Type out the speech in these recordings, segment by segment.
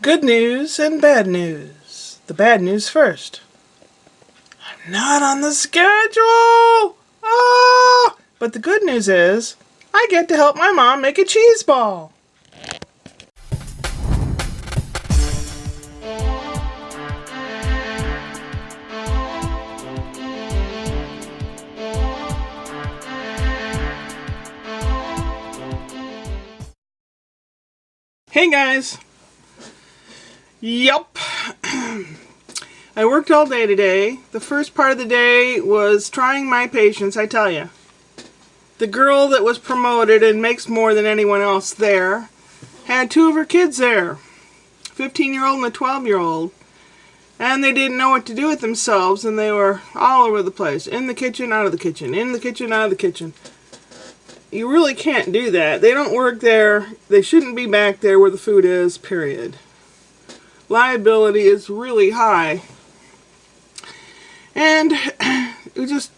Good news and bad news. The bad news first. I'm not on the schedule! Ah! But the good news is, I get to help my mom make a cheese ball. Hey guys! Yup. I worked all day today. The first part of the day was trying my patience, I tell you. The girl that was promoted and makes more than anyone else there had two of her kids there. 15-year-old and a 12-year-old. And they didn't know what to do with themselves, and they were all over the place. In the kitchen, out of the kitchen. In the kitchen, out of the kitchen. You really can't do that. They don't work there. They shouldn't be back there where the food is, period. Liability is really high. And it was just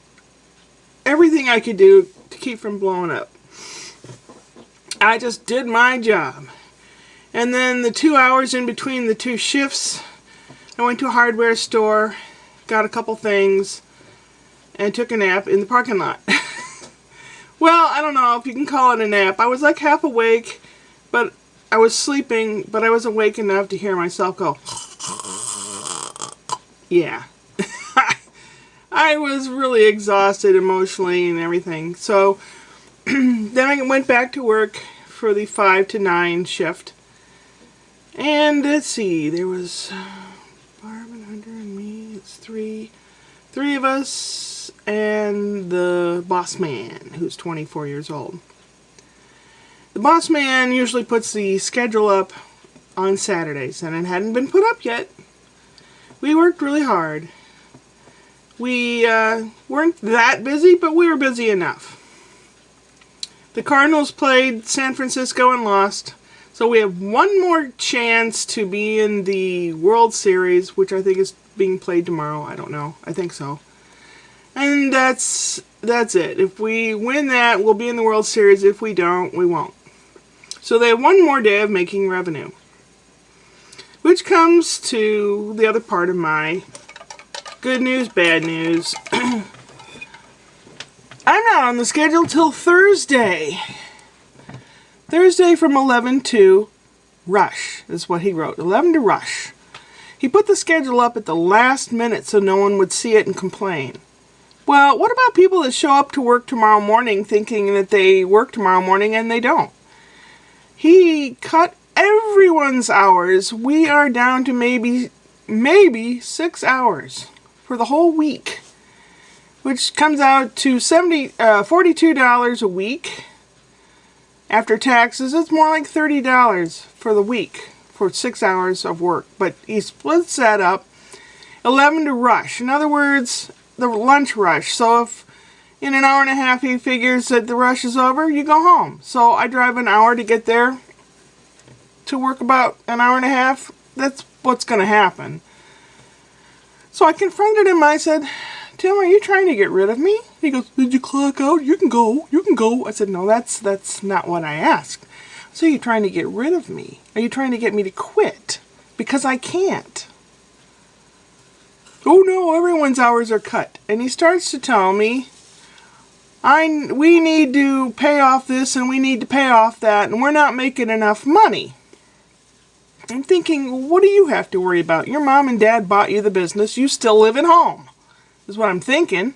everything I could do to keep from blowing up. I just did my job. And then the 2 hours in between the two shifts, I went to a hardware store, got a couple things, and took a nap in the parking lot. Well, I don't know if you can call it a nap. I was like half awake, but I was sleeping, but I was awake enough to hear myself go, yeah. I was really exhausted emotionally and everything. So then I went back to work for the 5 to 9 shift. And let's see, there was Barb and Hunter and me. It's three of us. And the boss man, who's 24 years old. The boss man usually puts the schedule up on Saturdays, and it hadn't been put up yet. We worked really hard. We weren't that busy, but we were busy enough. The Cardinals played San Francisco and lost, so we have one more chance to be in the World Series, which I think is being played tomorrow. I don't know. I think so. And that's it. If we win that, we'll be in the World Series. If we don't, we won't. So they have one more day of making revenue. Which comes to the other part of my good news, bad news. I'm not on the schedule till Thursday. Thursday from 11 to rush is what he wrote. 11 to rush. He put the schedule up at the last minute so no one would see it and complain. Well, what about people that show up to work tomorrow morning thinking that they work tomorrow morning and they don't? He cut everyone's hours. We are down to maybe 6 hours for the whole week, which comes out to $42 a week. After taxes, it's more like $30 for the week for 6 hours of work. But he splits that up. 11 to rush. In other words, the lunch rush. So if in an hour and a half he figures that the rush is over, you go home. So I drive an hour to get there to work about an hour and a half. That's what's going to happen. So I confronted him. I said, Tim, are you trying to get rid of me? He goes, did you clock out? You can go. You can go. I said, no, that's not what I asked. So you're trying to get rid of me? Are you trying to get me to quit? Because I can't. Oh no, everyone's hours are cut. And he starts to tell me, we need to pay off this and we need to pay off that and we're not making enough money. I'm thinking, what do you have to worry about? Your mom and dad bought you the business. You still live at home, is what I'm thinking.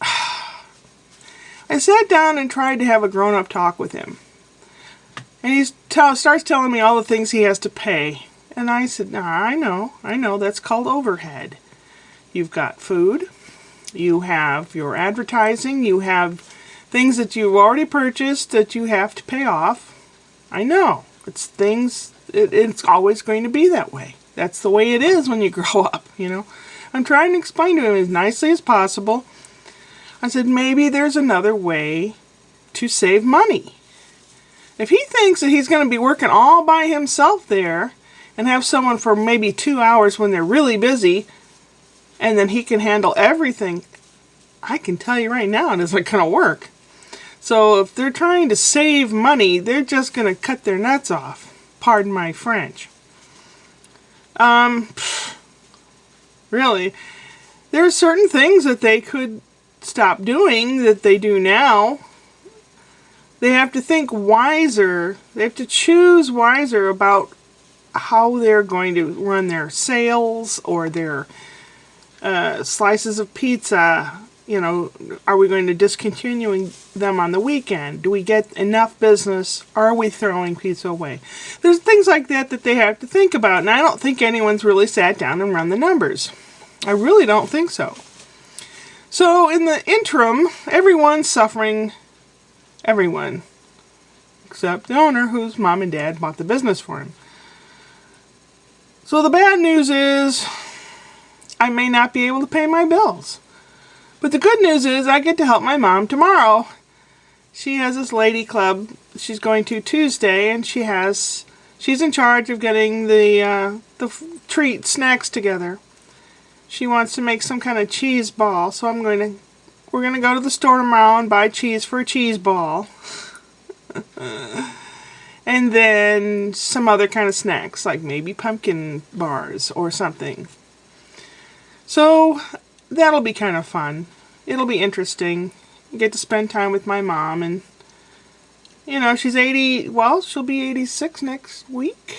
I sat down and tried to have a grown-up talk with him. And he starts telling me all the things he has to pay. And I said, I know, that's called overhead. You've got food, you have your advertising, you have things that you've already purchased that you have to pay off. I know, it's always going to be that way. That's the way it is when you grow up, you know. I'm trying to explain to him as nicely as possible. I said, maybe there's another way to save money. If he thinks that he's going to be working all by himself there, and have someone for maybe 2 hours when they're really busy, and then he can handle everything, I can tell you right now it isn't going to work. So if they're trying to save money, they're just going to cut their nuts off. Pardon my French. Really, there are certain things that they could stop doing that they do now. They have to think wiser. They have to choose wiser about how they're going to run their sales or their slices of pizza. You know, are we going to discontinue them on the weekend? Do we get enough business? Are we throwing pizza away? There's things like that that they have to think about, and I don't think anyone's really sat down and run the numbers. I really don't think so. So in the interim, everyone's suffering. Everyone. Except the owner, whose mom and dad bought the business for him. So the bad news is I may not be able to pay my bills. But the good news is I get to help my mom tomorrow. She has this lady club she's going to Tuesday, and she's in charge of getting the treat snacks together. She wants to make some kind of cheese ball, so we're going to go to the store tomorrow and buy cheese for a cheese ball. And then some other kind of snacks, like maybe pumpkin bars or something. So that'll be kind of fun. It'll be interesting. Get to spend time with my mom, and you know, she's 80, well, she'll be 86 next week.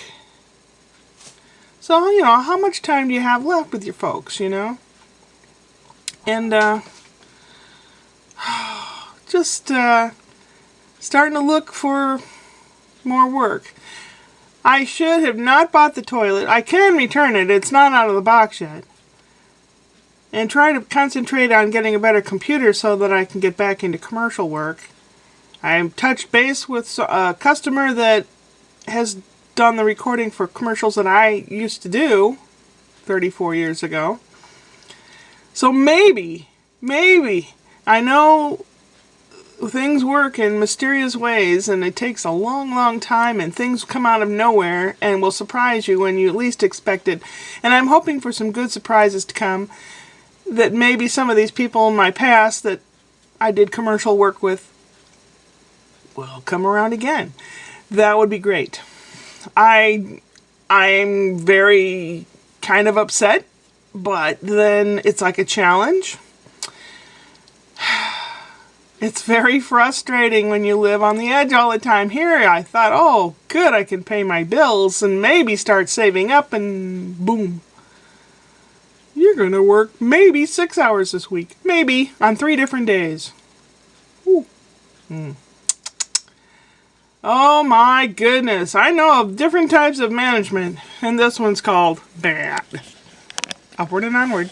So, you know, how much time do you have left with your folks, you know? And just starting to look for more work. I should have not bought the toilet. I can return it. It's not out of the box yet. And try to concentrate on getting a better computer so that I can get back into commercial work. I touched base with a customer that has done the recording for commercials that I used to do 34 years ago. So maybe, I know things work in mysterious ways, and it takes a long, long time, and things come out of nowhere and will surprise you when you least expect it. And I'm hoping for some good surprises to come, that maybe some of these people in my past that I did commercial work with will come around again. That would be great. I'm very kind of upset, but then it's like a challenge. It's very frustrating when you live on the edge all the time. Here I thought, oh, good, I can pay my bills and maybe start saving up, and boom. You're going to work maybe 6 hours this week. Maybe on 3 different days. Ooh. Oh my goodness. I know of different types of management, and this one's called bad. Upward and onward.